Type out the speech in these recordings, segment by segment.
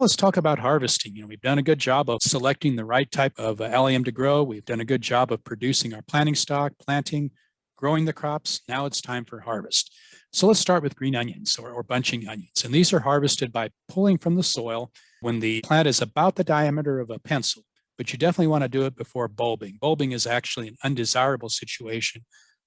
Let's talk about harvesting. We've done a good job of selecting the right type of allium to grow. We've done a good job of producing our planting stock, planting, growing the crops. Now it's time for harvest. So let's start with green onions or bunching onions. And these are harvested by pulling from the soil when the plant is about the diameter of a pencil. But you definitely want to do it before bulbing. Bulbing is actually an undesirable situation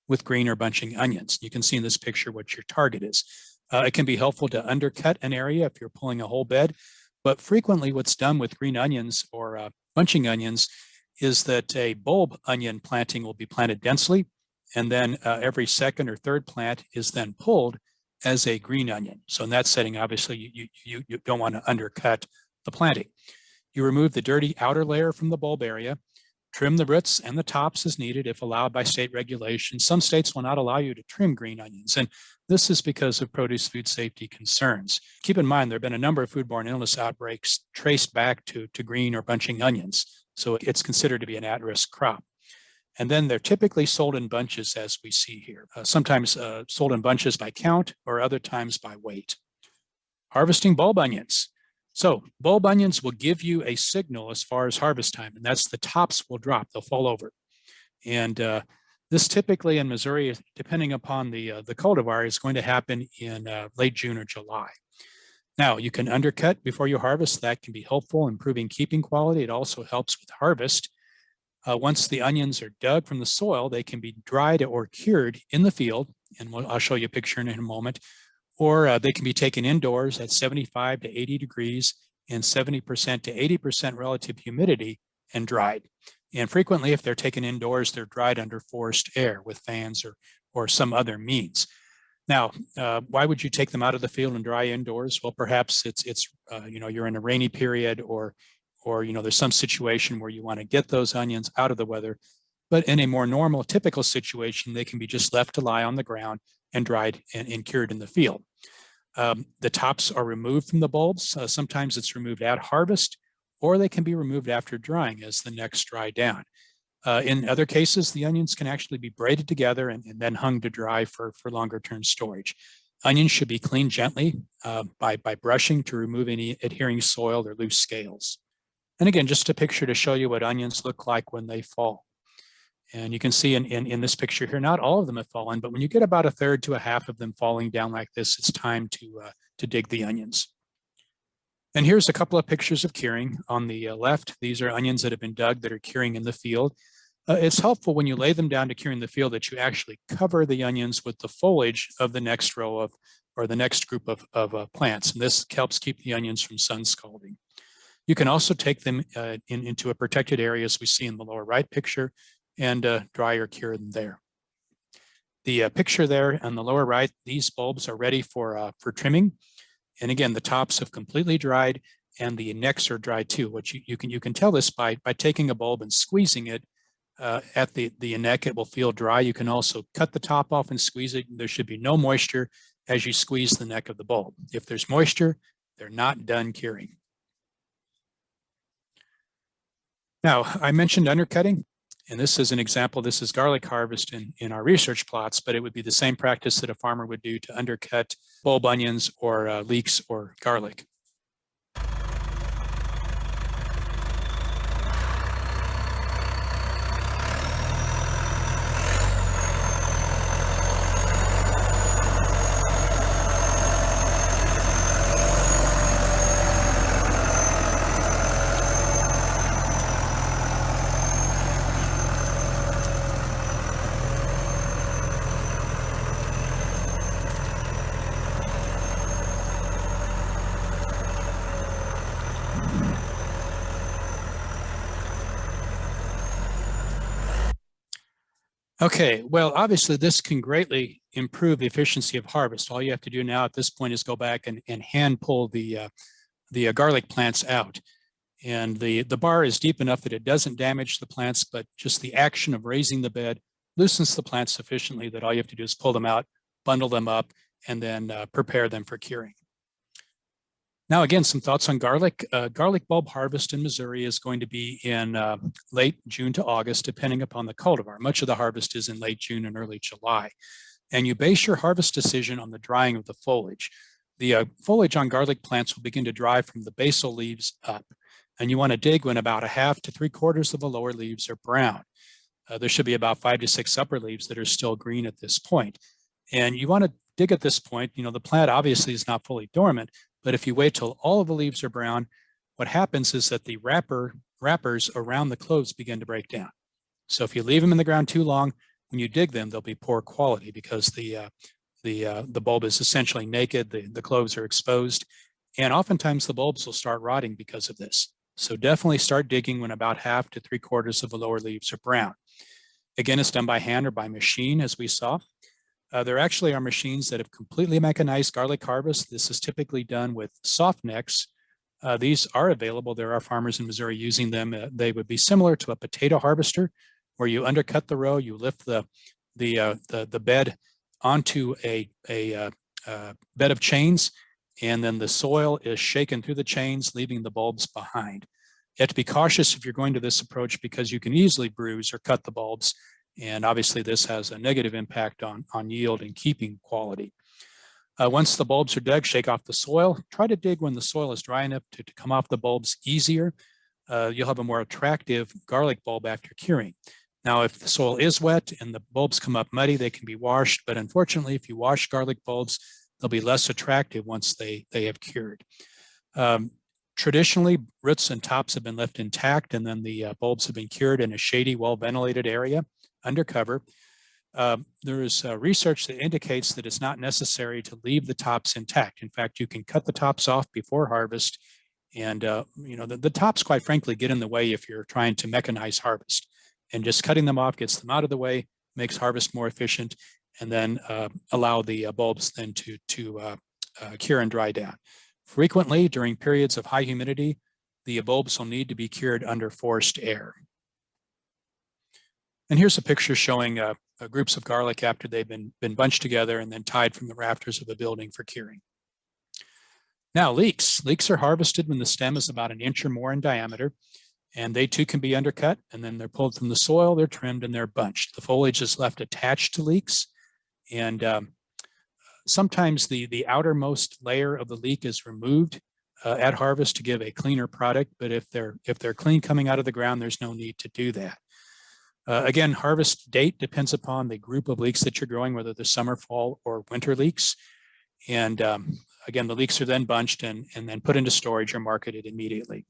with green or bunching onions. You can see in this picture what your target is. It can be helpful to undercut an area if you're pulling a whole bed. But frequently what's done with green onions or bunching onions is that a bulb onion planting will be planted densely, and then every second or third plant is then pulled as a green onion. So in that setting, obviously, you don't want to undercut the planting. You remove the dirty outer layer from the bulb area, trim the roots and the tops as needed if allowed by state regulation. Some states will not allow you to trim green onions, and this is because of produce food safety concerns. Keep in mind, there have been a number of foodborne illness outbreaks traced back to green or bunching onions, so it's considered to be an at-risk crop. And then they're typically sold in bunches, as we see here, sometimes sold in bunches by count or other times by weight. Harvesting bulb onions. So bulb onions will give you a signal as far as harvest time, and that's the tops will drop, they'll fall over. And this typically in Missouri, depending upon the cultivar, is going to happen in late June or July. Now, you can undercut before you harvest. That can be helpful, improving keeping quality. It also helps with harvest. Once the onions are dug from the soil, they can be dried or cured in the field, and I'll show you a picture in a moment, or they can be taken indoors at 75 to 80 degrees and 70% to 80% relative humidity and dried. And frequently, if they're taken indoors, they're dried under forced air with fans or some other means. Now, why would you take them out of the field and dry indoors? Well, perhaps it's you're in a rainy period or there's some situation where you want to get those onions out of the weather. But in a more normal, typical situation, they can be just left to lie on the ground and dried and cured in the field. The tops are removed from the bulbs. Sometimes it's removed at harvest, or they can be removed after drying as the necks dry down. In other cases, the onions can actually be braided together and then hung to dry for longer term storage. Onions should be cleaned gently by brushing to remove any adhering soil or loose scales. And again, just a picture to show you what onions look like when they fall. And you can see in this picture here, not all of them have fallen, but when you get about a third to a half of them falling down like this, it's time to dig the onions. And here's a couple of pictures of curing. On the left, these are onions that have been dug that are curing in the field. It's helpful when you lay them down to cure in the field that you actually cover the onions with the foliage of the next row or the next group of plants. And this helps keep the onions from sun scalding. You can also take them into a protected area, as we see in the lower right picture, and dry or cure them there. The picture there on the lower right, these bulbs are ready for trimming. And again, the tops have completely dried and the necks are dry too, which you can tell this by taking a bulb and squeezing it at the neck. It will feel dry. You can also cut the top off and squeeze it. There should be no moisture as you squeeze the neck of the bulb. If there's moisture, they're not done curing. Now, I mentioned undercutting, and this is an example. This is garlic harvest in our research plots, but it would be the same practice that a farmer would do to undercut bulb onions or leeks or garlic. Okay, well, obviously this can greatly improve the efficiency of harvest. All you have to do now at this point is go back and hand pull the garlic plants out. And the bar is deep enough that it doesn't damage the plants, but just the action of raising the bed loosens the plants sufficiently that all you have to do is pull them out, bundle them up, and then prepare them for curing. Now, again, some thoughts on garlic. Garlic bulb harvest in Missouri is going to be in late June to August, depending upon the cultivar. Much of the harvest is in late June and early July. And you base your harvest decision on the drying of the foliage. The foliage on garlic plants will begin to dry from the basal leaves up, and you want to dig when about 1/2 to 3/4 of the lower leaves are brown. There should be about 5 to 6 upper leaves that are still green at this point. And you want to dig at this point. The plant obviously is not fully dormant, but if you wait till all of the leaves are brown, what happens is that the wrappers around the cloves begin to break down. So if you leave them in the ground too long, when you dig them, they'll be poor quality because the bulb is essentially naked, the cloves are exposed, and oftentimes the bulbs will start rotting because of this. So definitely start digging when about 1/2 to 3/4 of the lower leaves are brown. Again, it's done by hand or by machine, as we saw. There actually are machines that have completely mechanized garlic harvest. This is typically done with soft necks. These are available. There are farmers in Missouri using them. They would be similar to a potato harvester, where you undercut the row, you lift the bed onto a bed of chains, and then the soil is shaken through the chains, leaving the bulbs behind. You have to be cautious if you're going to this approach because you can easily bruise or cut the bulbs, and obviously this has a negative impact on yield and keeping quality. Once the bulbs are dug, shake off the soil. Try to dig when the soil is dry enough to come off the bulbs easier. You'll have a more attractive garlic bulb after curing. Now, if the soil is wet and the bulbs come up muddy, they can be washed. But unfortunately, if you wash garlic bulbs, they'll be less attractive once they have cured. Traditionally, roots and tops have been left intact, and then the bulbs have been cured in a shady, well-ventilated area under cover. There is research that indicates that it's not necessary to leave the tops intact. In fact, you can cut the tops off before harvest, and the tops, quite frankly, get in the way if you're trying to mechanize harvest. And just cutting them off gets them out of the way, makes harvest more efficient, and then allow the bulbs then to cure and dry down. Frequently, during periods of high humidity, the bulbs will need to be cured under forced air. And here's a picture showing groups of garlic after they've been bunched together and then tied from the rafters of a building for curing. Now, leeks. Leeks are harvested when the stem is about 1 inch or more in diameter, and they too can be undercut, and then they're pulled from the soil, they're trimmed, and they're bunched. The foliage is left attached to leeks, and sometimes the outermost layer of the leek is removed at harvest to give a cleaner product, but if they're clean coming out of the ground, there's no need to do that. Again, harvest date depends upon the group of leeks that you're growing, whether they're summer, fall, or winter leeks. And again, the leeks are then bunched and then put into storage or marketed immediately.